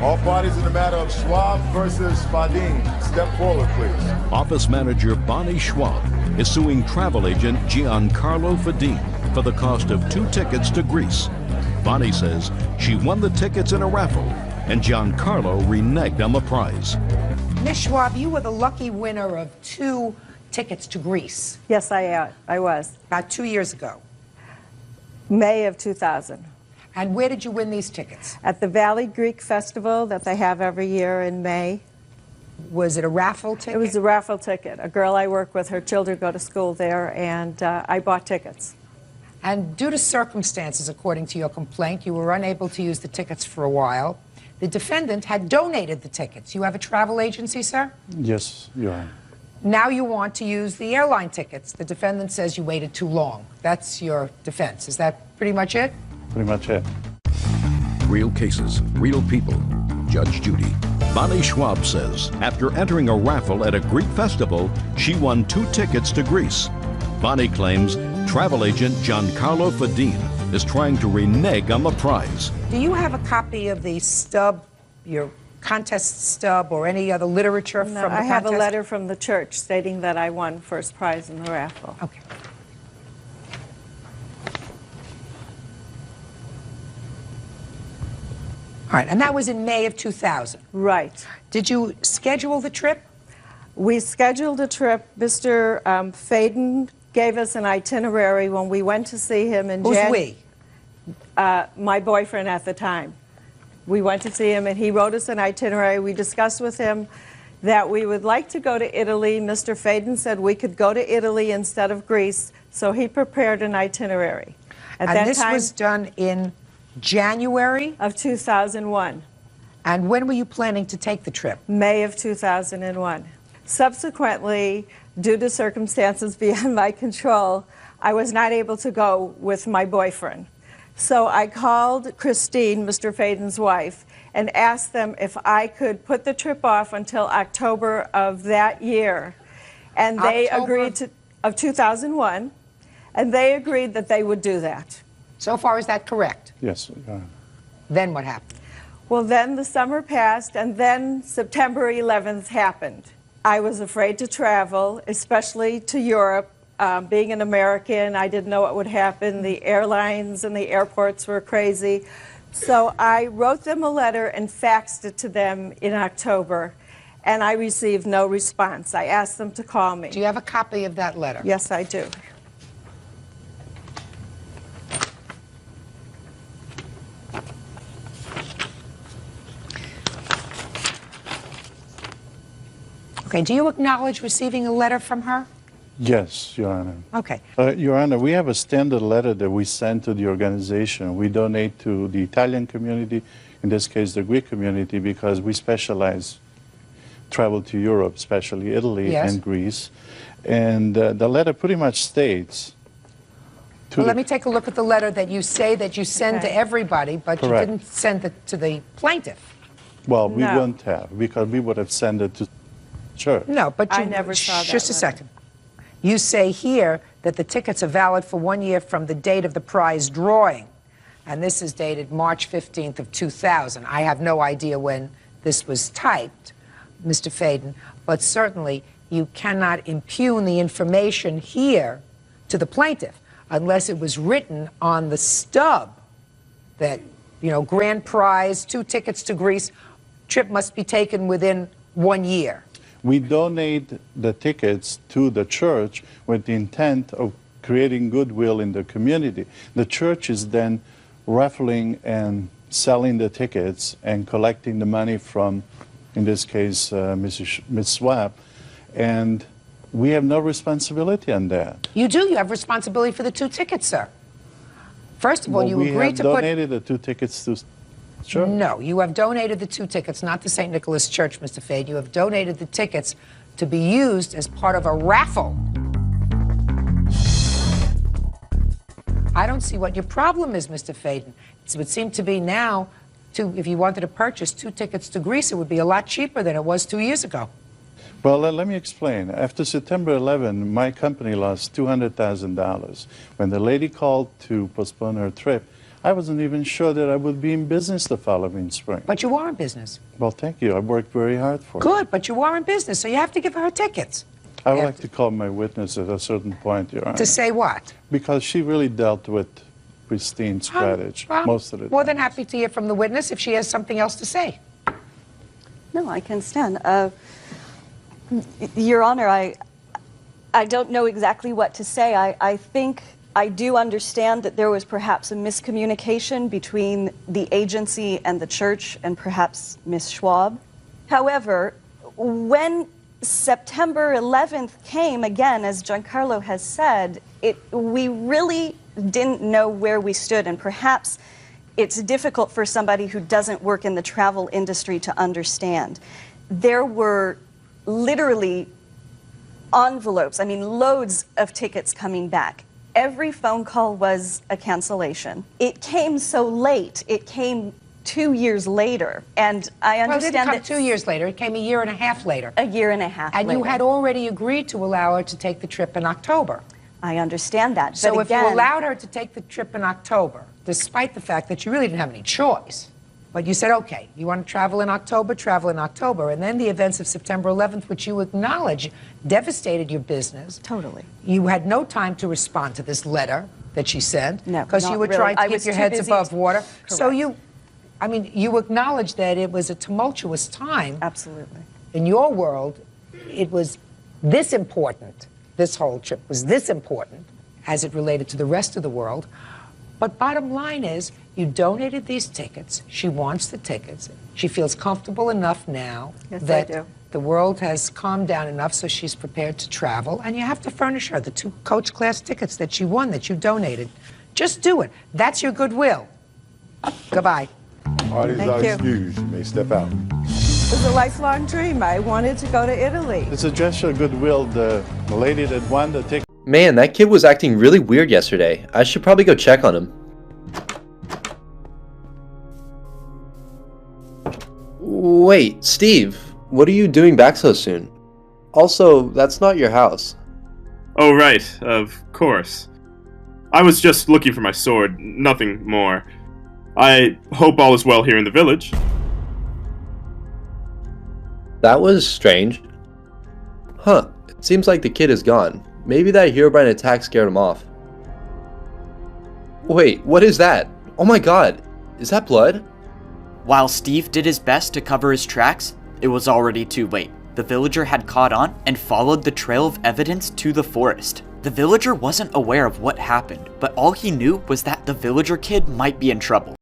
All parties in the matter of Schwab versus Fadin, step forward, please. Office manager Bonnie Schwab is suing travel agent Giancarlo Fadin for the cost of 2 tickets to Greece. Bonnie says she won the tickets in a raffle, and Giancarlo reneged on the prize. Miss Schwab, you were the lucky winner of 2 tickets to Greece. Yes, I was. About 2 years ago. May of 2000. And where did you win these tickets? At the Valley Greek Festival that they have every year in May. Was it a raffle ticket? It was a raffle ticket. A girl I work with, her children go to school there, and I bought tickets. And due to circumstances, according to your complaint, you were unable to use the tickets for a while. The defendant had donated the tickets. You have a travel agency, sir? Yes, Your Honor. Now you want to use the airline tickets. The defendant says you waited too long. That's your defense. Is that pretty much it? Pretty much it. Real cases, real people. Judge Judy. Bonnie Schwab says after entering a raffle at a Greek festival, she won 2 tickets to Greece. Bonnie claims travel agent Giancarlo Fadin is trying to renege on the prize. Do you have a copy of the stub, your contest stub, or any other literature from the contest? I have a letter from the church stating that I won first prize in the raffle. Okay. All right, and that was in May of 2000. Right. Did you schedule the trip? We scheduled a trip. Mr. Fadin gave us an itinerary when we went to see him in Who's we? My boyfriend at the time. We went to see him, and he wrote us an itinerary. We discussed with him that we would like to go to Italy. Mr. Fadin said we could go to Italy instead of Greece, so he prepared an itinerary. And this was done in January? Of 2001. And when were you planning to take the trip? May of 2001. Subsequently, due to circumstances beyond my control, I was not able to go with my boyfriend. So I called Christine, Mr. Fadin's wife, and asked them if I could put the trip off until October of that year. And they agreed to, of 2001, and they agreed that they would do that. So far, is that correct? Yes, Your Honor. Then what happened? Well, then the summer passed, and then September 11th happened. I was afraid to travel, especially to Europe. Being an American, I didn't know what would happen. The airlines and the airports were crazy. So I wrote them a letter and faxed it to them in October, and I received no response. I asked them to call me. Do you have a copy of that letter? Yes, I do. Okay, do you acknowledge receiving a letter from her? Yes, Your Honor. Okay. Your Honor, we have a standard letter that we send to the organization. We donate to the Italian community, in this case the Greek community, because we specialize travel to Europe, especially Italy and Greece. And the letter pretty much states... Well, let me take a look at the letter that you say that you send to everybody, but you didn't send it to the plaintiff. Well, we wouldn't have, because we would have sent it to church. No, but you, I never saw that just a letter. second. You say here that the tickets are valid for 1 year from the date of the prize drawing, and this is dated March 15th of 2000. I have no idea when this was typed, Mr. Fadin, but certainly you cannot impugn the information here to the plaintiff unless it was written on the stub that, you know, grand prize, 2 tickets to Greece, trip must be taken within 1 year. We donate the tickets to the church with the intent of creating goodwill in the community. The church is then raffling and selling the tickets and collecting the money from, in this case, Ms. Schwab, and we have no responsibility on that. You do. You have responsibility for the 2 tickets, sir. First of all, you agreed to put... We have donated the 2 tickets to church. No, you have donated the 2 tickets, not to St. Nicholas Church, Mr. Fade. You have donated the tickets to be used as part of a raffle. I don't see what your problem is, Mr. Faden. It would seem to be now, if you wanted to purchase 2 tickets to Greece, it would be a lot cheaper than it was 2 years ago. Well, let me explain. After September 11, my company lost $200,000. When the lady called to postpone her trip, I wasn't even sure that I would be in business the following spring. But you are in business. Well, thank you. I worked very hard for it. Good, but you are in business, so you have to give her tickets. I would like to call my witness at a certain point, Your Honor. To say what? Because she really dealt with pristine strategy most of the time. More than happy to hear from the witness if she has something else to say. No, I can stand. Your Honor, I don't know exactly what to say. I think I do understand that there was perhaps a miscommunication between the agency and the church and perhaps Ms. Schwab. However, when September 11th came, again, as Giancarlo has said, we really didn't know where we stood, and perhaps it's difficult for somebody who doesn't work in the travel industry to understand. There were literally envelopes, I mean loads of tickets coming back. Every phone call was a cancellation. It came so late. It came 2 years later, and I understand well, it didn't come 2 years later. It came a year and a half later. A year and a half later. And you had already agreed to allow her to take the trip in October. I understand that. So but if you allowed her to take the trip in October, despite the fact that you really didn't have any choice, but you said, okay, you want to travel in October, and then the events of September 11th, which you acknowledge devastated your business. Totally. You had no time to respond to this letter that she sent. No, because you were really. trying to keep was your too heads busy above water. Correct. So you acknowledge that it was a tumultuous time. Absolutely. In your world, it was this important. This whole trip was this important as it related to the rest of the world. But bottom line is, you donated these tickets. She wants the tickets. She feels comfortable enough now that the world has calmed down enough so she's prepared to travel. And you have to furnish her the 2 coach class tickets that she won, that you donated. Just do it. That's your goodwill. Goodbye. Parties are excused. You may step out. It was a lifelong dream. I wanted to go to Italy. It's a gesture of goodwill. The lady that won the ticket. Man, that kid was acting really weird yesterday. I should probably go check on him. Wait, Steve, what are you doing back so soon? Also, that's not your house. Oh, right, of course. I was just looking for my sword, nothing more. I hope all is well here in the village. That was strange. Huh, it seems like the kid is gone. Maybe that Herobrine attack scared him off. Wait, what is that? Oh my god, is that blood? While Steve did his best to cover his tracks, it was already too late. The villager had caught on and followed the trail of evidence to the forest. The villager wasn't aware of what happened, but all he knew was that the villager kid might be in trouble.